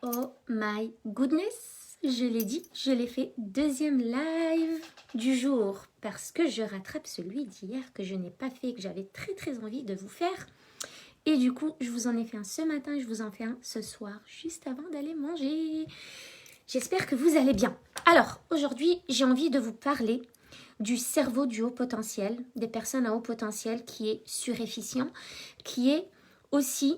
Oh my goodness, je l'ai dit, je l'ai fait deuxième live du jour parce que je rattrape celui d'hier que je n'ai pas fait, que j'avais très envie de vous faire. Et du coup, je vous en ai fait un ce matin et je vous en fais un ce soir, juste avant d'aller manger. J'espère que vous allez bien. Alors, aujourd'hui, j'ai envie de vous parler du cerveau du haut potentiel, des personnes à haut potentiel qui est surefficient, qui est aussi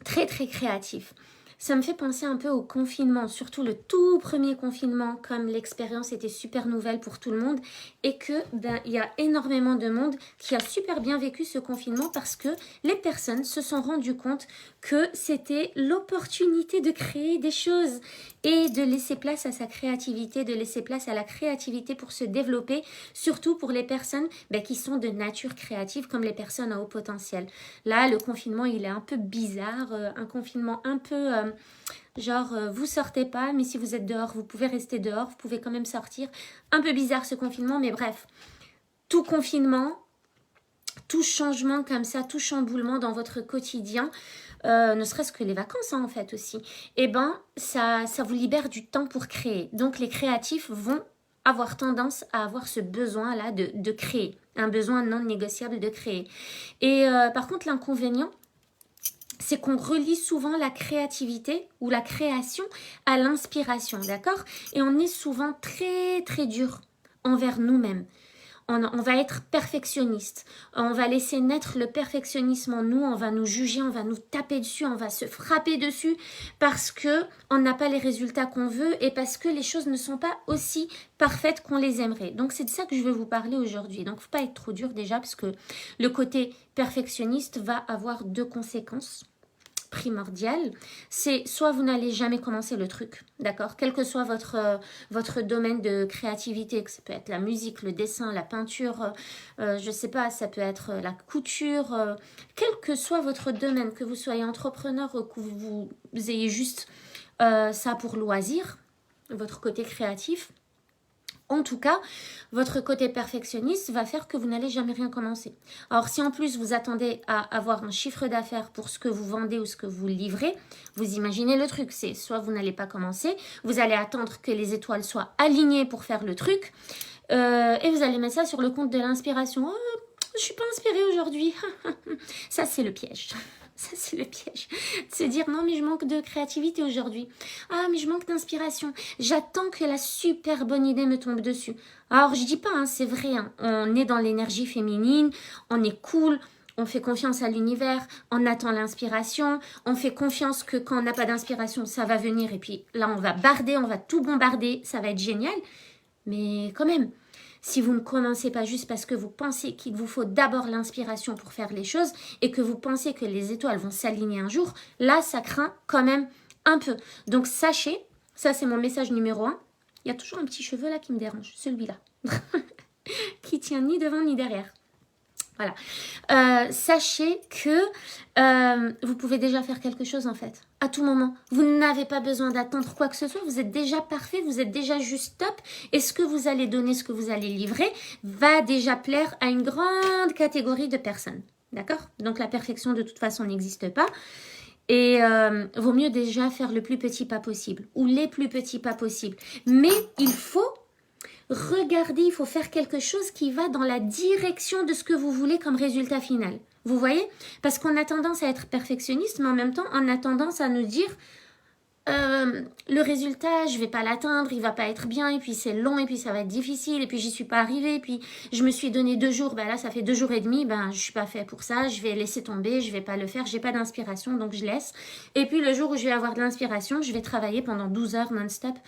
très créatif. Ça me fait penser un peu au confinement, surtout le tout premier confinement, comme l'expérience était super nouvelle pour tout le monde et que il y a énormément de monde qui a super bien vécu ce confinement parce que les personnes se sont rendues compte que c'était l'opportunité de créer des choses et de laisser place à sa créativité, de laisser place à la créativité pour se développer, surtout pour les personnes qui sont de nature créative comme les personnes à haut potentiel. Là, le confinement, il est un peu bizarre, un confinement un peu vous sortez pas, mais si vous êtes dehors, vous pouvez rester dehors, vous pouvez quand même sortir. Un peu bizarre ce confinement, mais bref, tout confinement, tout changement comme ça, tout chamboulement dans votre quotidien, ne serait-ce que les vacances en fait aussi, ça vous libère du temps pour créer. Donc les créatifs vont avoir tendance à avoir ce besoin-là de créer, un besoin non négociable de créer. Et par contre, l'inconvénient, c'est qu'on relie souvent la créativité ou la création à l'inspiration, d'accord? Et on est souvent très dur envers nous-mêmes. On va être perfectionniste, on va laisser naître le perfectionnisme en nous, on va nous juger, on va nous taper dessus, on va se frapper dessus parce que on n'a pas les résultats qu'on veut et parce que les choses ne sont pas aussi parfaites qu'on les aimerait. Donc c'est de ça que je veux vous parler aujourd'hui. Donc faut pas être trop dur déjà parce que le côté perfectionniste va avoir deux conséquences primordial, c'est soit vous n'allez jamais commencer le truc, d'accord? Quel que soit votre domaine de créativité, que ça peut être la musique, le dessin, la peinture, je sais pas, ça peut être la couture, quel que soit votre domaine, que vous soyez entrepreneur ou que vous ayez juste ça pour loisir, votre côté créatif, en tout cas, votre côté perfectionniste va faire que vous n'allez jamais rien commencer. Alors, si en plus vous attendez à avoir un chiffre d'affaires pour ce que vous vendez ou ce que vous livrez, vous imaginez le truc. C'est soit vous n'allez pas commencer, vous allez attendre que les étoiles soient alignées pour faire le truc, et vous allez mettre ça sur le compte de l'inspiration. Oh, je suis pas inspirée aujourd'hui. Ça, c'est le piège. Ça, c'est le piège. De se dire, non, mais je manque de créativité aujourd'hui. Ah, mais je manque d'inspiration. J'attends que la super bonne idée me tombe dessus. Alors, je dis pas, hein, c'est vrai. Hein, on est dans l'énergie féminine. On est cool. On fait confiance à l'univers. On attend l'inspiration. On fait confiance que quand on n'a pas d'inspiration, ça va venir. Et puis là, on va barder. On va tout bombarder. Ça va être génial. Mais quand même, si vous ne commencez pas juste parce que vous pensez qu'il vous faut d'abord l'inspiration pour faire les choses et que vous pensez que les étoiles vont s'aligner un jour, là, ça craint quand même un peu. Donc, sachez, ça c'est mon message numéro 1, il y a toujours un petit cheveu là qui me dérange, celui-là, qui tient ni devant ni derrière. Voilà. Sachez que vous pouvez déjà faire quelque chose en fait, à tout moment. Vous n'avez pas besoin d'attendre quoi que ce soit, vous êtes déjà parfait, vous êtes déjà juste top. Et ce que vous allez donner, ce que vous allez livrer, va déjà plaire à une grande catégorie de personnes. D'accord? Donc la perfection de toute façon n'existe pas. Et vaut mieux déjà faire le plus petit pas possible, ou les plus petits pas possibles. Mais il faut regardez, il faut faire quelque chose qui va dans la direction de ce que vous voulez comme résultat final. Vous voyez? Parce qu'on a tendance à être perfectionniste, mais en même temps, on a tendance à nous dire le résultat, je vais pas l'atteindre, il va pas être bien, et puis c'est long, et puis ça va être difficile, et puis j'y suis pas arrivée, et puis je me suis donné 2 jours, là ça fait 2 jours et demi, je suis pas fait pour ça, je vais laisser tomber, je vais pas le faire, j'ai pas d'inspiration, donc je laisse. Et puis le jour où je vais avoir de l'inspiration, je vais travailler pendant 12 heures non-stop,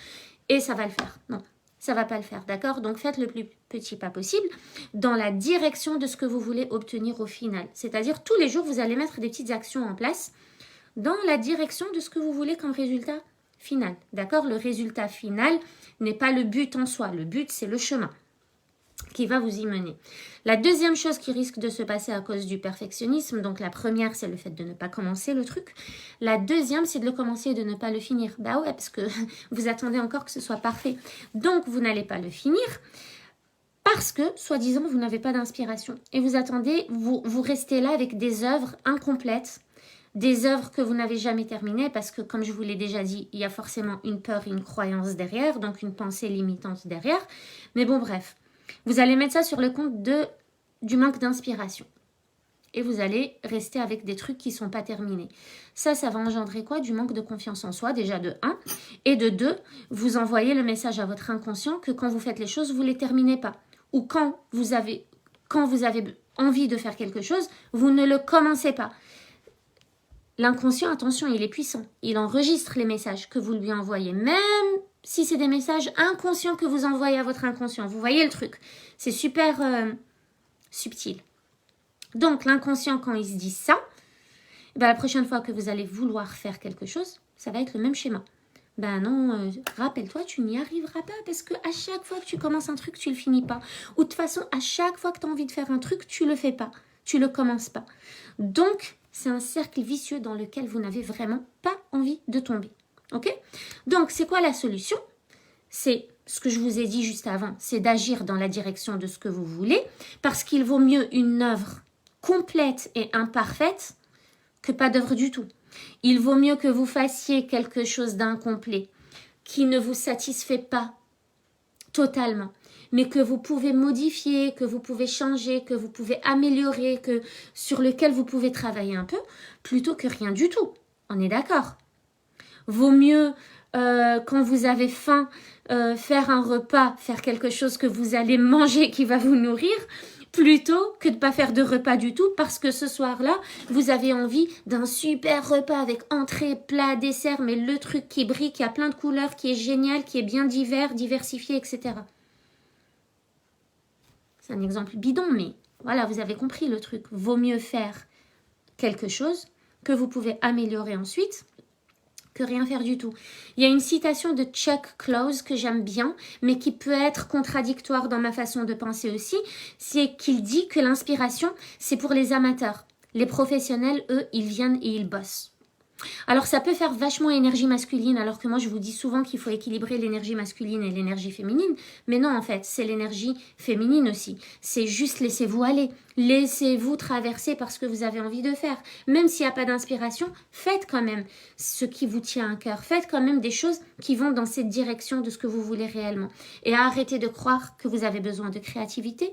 et ça va le faire. Non. Ça va pas le faire, d'accord? Donc faites le plus petit pas possible dans la direction de ce que vous voulez obtenir au final. C'est-à-dire tous les jours, vous allez mettre des petites actions en place dans la direction de ce que vous voulez comme résultat final. D'accord? Le résultat final n'est pas le but en soi. Le but, c'est le chemin qui va vous y mener. La deuxième chose qui risque de se passer à cause du perfectionnisme, donc la première, c'est le fait de ne pas commencer le truc. La deuxième, c'est de le commencer et de ne pas le finir. Bah ouais, parce que vous attendez encore que ce soit parfait. Donc, vous n'allez pas le finir parce que, soi-disant, vous n'avez pas d'inspiration. Et vous attendez, vous restez là avec des œuvres incomplètes, des œuvres que vous n'avez jamais terminées parce que, comme je vous l'ai déjà dit, il y a forcément une peur et une croyance derrière, donc une pensée limitante derrière. Mais bon, bref, vous allez mettre ça sur le compte du manque d'inspiration. Et vous allez rester avec des trucs qui ne sont pas terminés. Ça va engendrer quoi? Du manque de confiance en soi, déjà de 1. Et de 2, vous envoyez le message à votre inconscient que quand vous faites les choses, vous ne les terminez pas. Ou quand vous avez envie de faire quelque chose, vous ne le commencez pas. L'inconscient, attention, il est puissant. Il enregistre les messages que vous lui envoyez. Même si c'est des messages inconscients que vous envoyez à votre inconscient. Vous voyez le truc? C'est super subtil. Donc, l'inconscient, quand il se dit ça, ben, la prochaine fois que vous allez vouloir faire quelque chose, ça va être le même schéma. Ben non, rappelle-toi, tu n'y arriveras pas parce qu'à chaque fois que tu commences un truc, tu le finis pas. Ou de toute façon, à chaque fois que tu as envie de faire un truc, tu le fais pas. Tu le commences pas. Donc, c'est un cercle vicieux dans lequel vous n'avez vraiment pas envie de tomber. Ok? Donc, c'est quoi la solution? C'est ce que je vous ai dit juste avant, c'est d'agir dans la direction de ce que vous voulez, parce qu'il vaut mieux une œuvre complète et imparfaite que pas d'œuvre du tout. Il vaut mieux que vous fassiez quelque chose d'incomplet, qui ne vous satisfait pas totalement, mais que vous pouvez modifier, que vous pouvez changer, que vous pouvez améliorer, sur lequel vous pouvez travailler un peu, plutôt que rien du tout. On est d'accord? Vaut mieux, quand vous avez faim, faire un repas, faire quelque chose que vous allez manger qui va vous nourrir, plutôt que de ne pas faire de repas du tout parce que ce soir-là, vous avez envie d'un super repas avec entrée, plat, dessert, mais le truc qui brille, qui a plein de couleurs, qui est génial, qui est bien diversifié, etc. C'est un exemple bidon, mais voilà, vous avez compris le truc. Vaut mieux faire quelque chose que vous pouvez améliorer ensuite que rien faire du tout. Il y a une citation de Chuck Close que j'aime bien, mais qui peut être contradictoire dans ma façon de penser aussi, c'est qu'il dit que l'inspiration, c'est pour les amateurs. Les professionnels, eux, ils viennent et ils bossent. Alors ça peut faire vachement énergie masculine, alors que moi je vous dis souvent qu'il faut équilibrer l'énergie masculine et l'énergie féminine, mais non en fait, c'est l'énergie féminine aussi. C'est juste laissez-vous aller, laissez-vous traverser par ce que vous avez envie de faire. Même s'il n'y a pas d'inspiration, faites quand même ce qui vous tient à cœur, faites quand même des choses qui vont dans cette direction de ce que vous voulez réellement. Et arrêtez de croire que vous avez besoin de créativité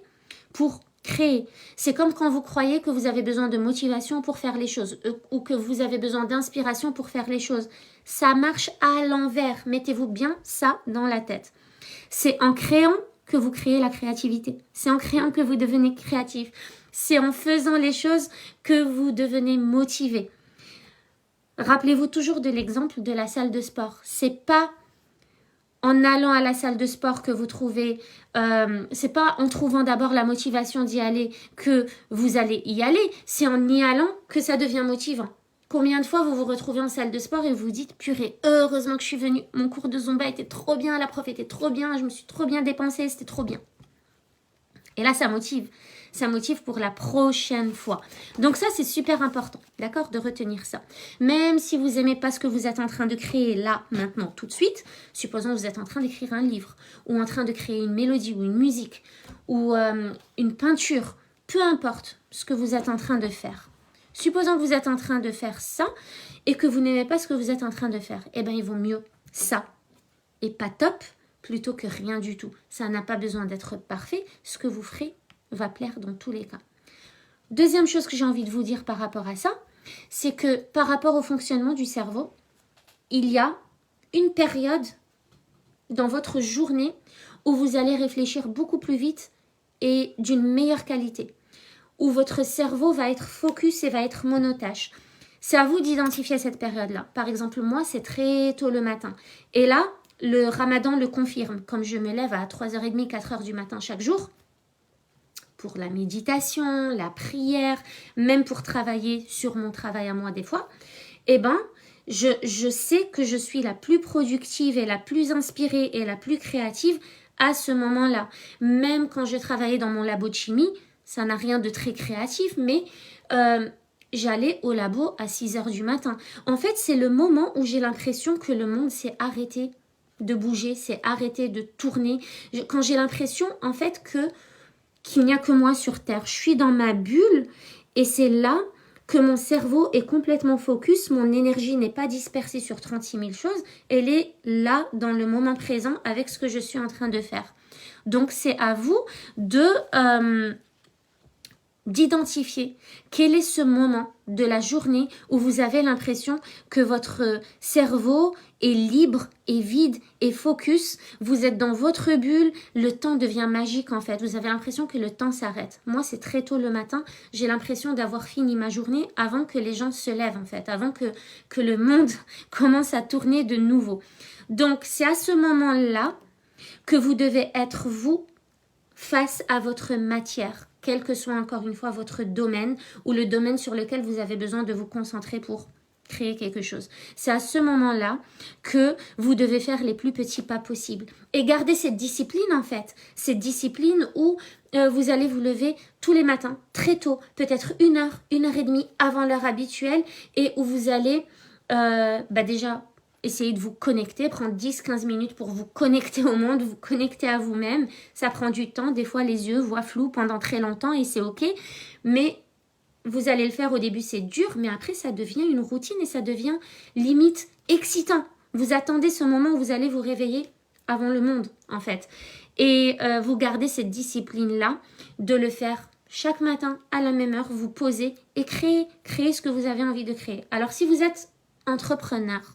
pour créer. C'est comme quand vous croyez que vous avez besoin de motivation pour faire les choses ou que vous avez besoin d'inspiration pour faire les choses. Ça marche à l'envers. Mettez-vous bien ça dans la tête. C'est en créant que vous créez la créativité. C'est en créant que vous devenez créatif. C'est en faisant les choses que vous devenez motivé. Rappelez-vous toujours de l'exemple de la salle de sport. C'est pas en allant à la salle de sport que vous trouvez, c'est pas en trouvant d'abord la motivation d'y aller que vous allez y aller, c'est en y allant que ça devient motivant. Combien de fois vous vous retrouvez en salle de sport et vous vous dites, purée, heureusement que je suis venue, mon cours de Zumba était trop bien, la prof était trop bien, je me suis trop bien dépensée, c'était trop bien. Et là, ça motive. Ça motive pour la prochaine fois. Donc ça, c'est super important, d'accord, de retenir ça. Même si vous n'aimez pas ce que vous êtes en train de créer là, maintenant, tout de suite, supposons que vous êtes en train d'écrire un livre, ou en train de créer une mélodie, ou une musique, ou une peinture, peu importe ce que vous êtes en train de faire. Supposons que vous êtes en train de faire ça, et que vous n'aimez pas ce que vous êtes en train de faire. Eh bien, il vaut mieux ça, et pas top, plutôt que rien du tout. Ça n'a pas besoin d'être parfait. Ce que vous ferez va plaire dans tous les cas. Deuxième chose que j'ai envie de vous dire par rapport à ça, c'est que par rapport au fonctionnement du cerveau, il y a une période dans votre journée où vous allez réfléchir beaucoup plus vite et d'une meilleure qualité, où votre cerveau va être focus et va être monotâche. C'est à vous d'identifier cette période-là. Par exemple, moi, c'est très tôt le matin. Et là, le ramadan le confirme. Comme je me lève à 3h30, 4h du matin chaque jour, pour la méditation, la prière, même pour travailler sur mon travail à moi des fois, eh ben, je sais que je suis la plus productive et la plus inspirée et la plus créative à ce moment-là. Même quand je travaillais dans mon labo de chimie, ça n'a rien de très créatif, mais j'allais au labo à 6h du matin. En fait, c'est le moment où j'ai l'impression que le monde s'est arrêté de bouger, s'est arrêté de tourner. Quand j'ai l'impression, en fait, qu'il n'y a que moi sur Terre. Je suis dans ma bulle et c'est là que mon cerveau est complètement focus, mon énergie n'est pas dispersée sur 36 000 choses, elle est là dans le moment présent avec ce que je suis en train de faire. Donc c'est à vous de d'identifier quel est ce moment de la journée où vous avez l'impression que votre cerveau est libre, est vide, est focus. Vous êtes dans votre bulle, le temps devient magique en fait. Vous avez l'impression que le temps s'arrête. Moi, c'est très tôt le matin, j'ai l'impression d'avoir fini ma journée avant que les gens se lèvent en fait, avant que le monde commence à tourner de nouveau. Donc, c'est à ce moment-là que vous devez être vous face à votre matière, quel que soit encore une fois votre domaine ou le domaine sur lequel vous avez besoin de vous concentrer pour créer quelque chose. C'est à ce moment-là que vous devez faire les plus petits pas possibles et garder cette discipline en fait, cette discipline où vous allez vous lever tous les matins, très tôt, peut-être 1 heure et demie avant l'heure habituelle et où vous allez déjà essayez de vous connecter, prendre 10-15 minutes pour vous connecter au monde, vous connecter à vous-même. Ça prend du temps, des fois les yeux voient flou pendant très longtemps et c'est ok. Mais vous allez le faire au début, c'est dur, mais après ça devient une routine et ça devient limite excitant. Vous attendez ce moment où vous allez vous réveiller avant le monde en fait. Et vous gardez cette discipline-là de le faire chaque matin à la même heure, vous posez et créer ce que vous avez envie de créer. Alors si vous êtes entrepreneuse,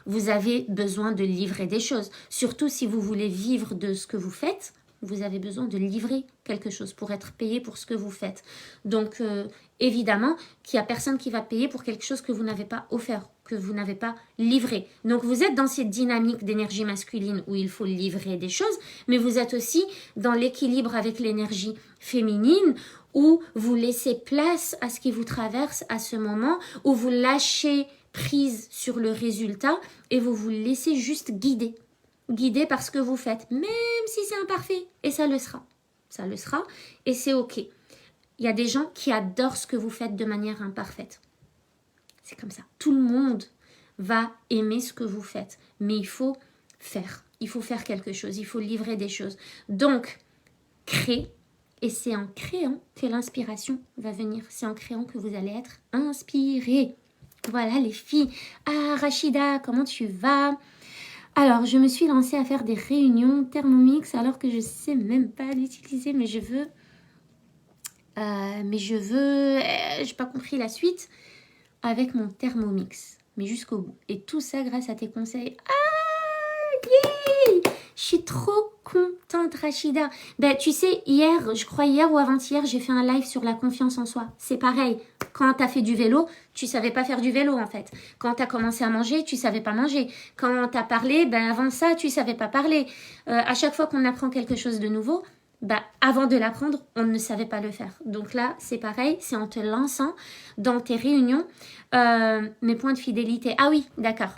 vous avez besoin de livrer des choses. Surtout si vous voulez vivre de ce que vous faites, vous avez besoin de livrer quelque chose pour être payé pour ce que vous faites. Donc, évidemment, qu'il n'y a personne qui va payer pour quelque chose que vous n'avez pas offert, que vous n'avez pas livré. Donc, vous êtes dans cette dynamique d'énergie masculine où il faut livrer des choses, mais vous êtes aussi dans l'équilibre avec l'énergie féminine où vous laissez place à ce qui vous traverse à ce moment, où vous lâchez prise sur le résultat et vous vous laissez juste guider. Guider par ce que vous faites, même si c'est imparfait. Et ça le sera. Ça le sera et c'est ok. Il y a des gens qui adorent ce que vous faites de manière imparfaite. C'est comme ça. Tout le monde va aimer ce que vous faites. Mais il faut faire. Il faut faire quelque chose. Il faut livrer des choses. Donc, créer. Et c'est en créant que l'inspiration va venir. C'est en créant que vous allez être inspiré. Voilà les filles. Ah Rachida, comment tu vas ? Alors, je me suis lancée à faire des réunions Thermomix alors que je ne sais même pas l'utiliser, mais je veux... j'ai pas compris la suite avec mon Thermomix, mais jusqu'au bout. Et tout ça grâce à tes conseils. Ah, yeah! Je suis trop contente, Rachida. Ben, tu sais, hier ou avant-hier, j'ai fait un live sur la confiance en soi. C'est pareil. Quand tu as fait du vélo, tu savais pas faire du vélo, en fait. Quand tu as commencé à manger, tu savais pas manger. Quand tu as parlé, ben, avant ça, tu savais pas parler. À chaque fois qu'on apprend quelque chose de nouveau, ben, avant de l'apprendre, on ne savait pas le faire. Donc là, c'est pareil. C'est en te lançant dans tes réunions. Mes points de fidélité. Ah oui, d'accord.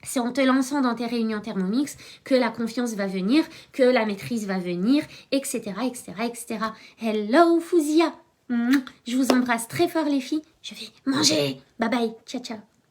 C'est en te lançant dans tes réunions Thermomix que la confiance va venir, que la maîtrise va venir, etc., etc., etc. Hello, Fouzia. Je vous embrasse très fort, les filles. Je vais manger. Bye bye. Ciao, ciao.